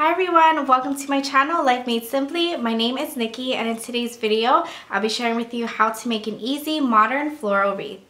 Hi everyone, welcome to my channel, Life Made Simply. My name is Nikki, and in today's video, I'll be sharing with you how to make an easy modern floral wreath.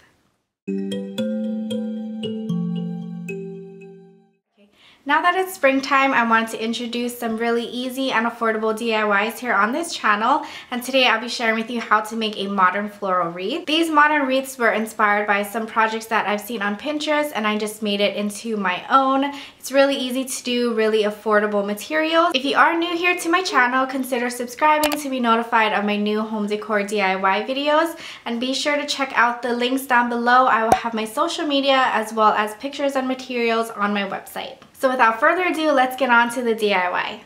Now that it's springtime, I wanted to introduce some really easy and affordable DIYs here on this channel, and today I'll be sharing with you how to make a modern floral wreath. These modern wreaths were inspired by some projects that I've seen on Pinterest, and I just made it into my own. It's really easy to do, really affordable materials. If you are new here to my channel, consider subscribing to be notified of my new home decor DIY videos, and be sure to check out the links down below. I will have my social media as well as pictures and materials on my website. So without further ado, let's get on to the DIY.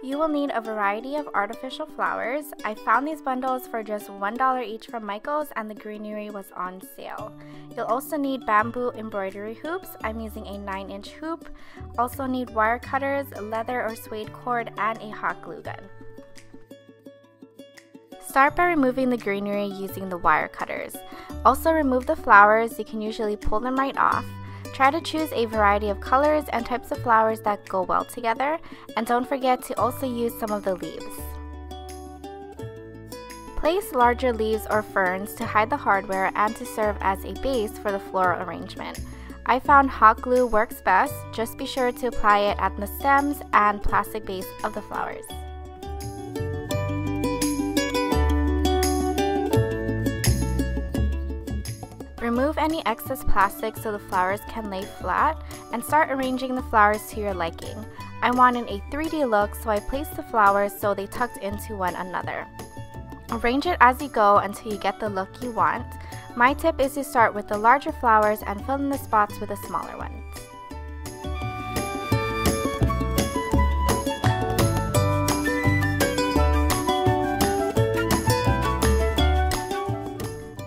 You will need a variety of artificial flowers. I found these bundles for just $1 each from Michael's, and the greenery was on sale. You'll also need bamboo embroidery hoops. I'm using a 9-inch hoop. Also need wire cutters, leather or suede cord, and a hot glue gun. Start by removing the greenery using the wire cutters. Also remove the flowers. You can usually pull them right off. Try to choose a variety of colors and types of flowers that go well together, and don't forget to also use some of the leaves. Place larger leaves or ferns to hide the hardware and to serve as a base for the floral arrangement. I found hot glue works best. Just be sure to apply it at the stems and plastic base of the flowers. Remove any excess plastic so the flowers can lay flat, and start arranging the flowers to your liking. I wanted a 3D look, so I placed the flowers so they tucked into one another. Arrange it as you go until you get the look you want. My tip is to start with the larger flowers and fill in the spots with the smaller ones.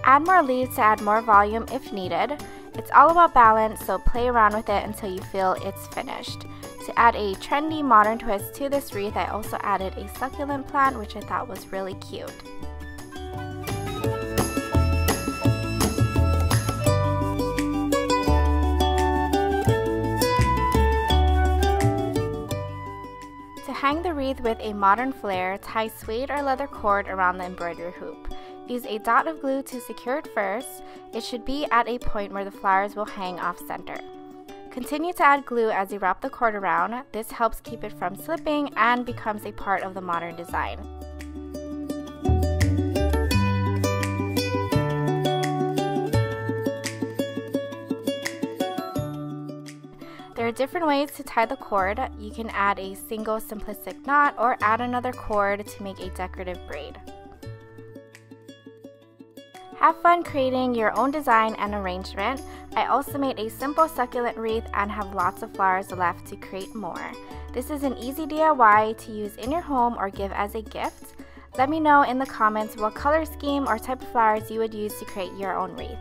Add more leaves to add more volume if needed. It's all about balance, so play around with it until you feel it's finished. To add a trendy modern twist to this wreath, I also added a succulent plant, which I thought was really cute. To hang the wreath with a modern flair, tie suede or leather cord around the embroidery hoop. Use a dot of glue to secure it first. It should be at a point where the flowers will hang off center. Continue to add glue as you wrap the cord around. This helps keep it from slipping and becomes a part of the modern design. There are different ways to tie the cord. You can add a single simplistic knot or add another cord to make a decorative braid. Have fun creating your own design and arrangement. I also made a simple succulent wreath and have lots of flowers left to create more. This is an easy DIY to use in your home or give as a gift. Let me know in the comments what color scheme or type of flowers you would use to create your own wreath.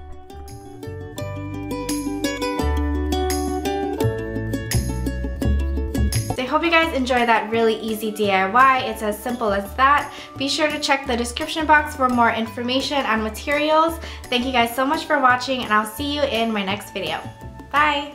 I hope you guys enjoy that really easy DIY. It's as simple as that. Be sure to check the description box for more information and materials. Thank you guys so much for watching, and I'll see you in my next video. Bye!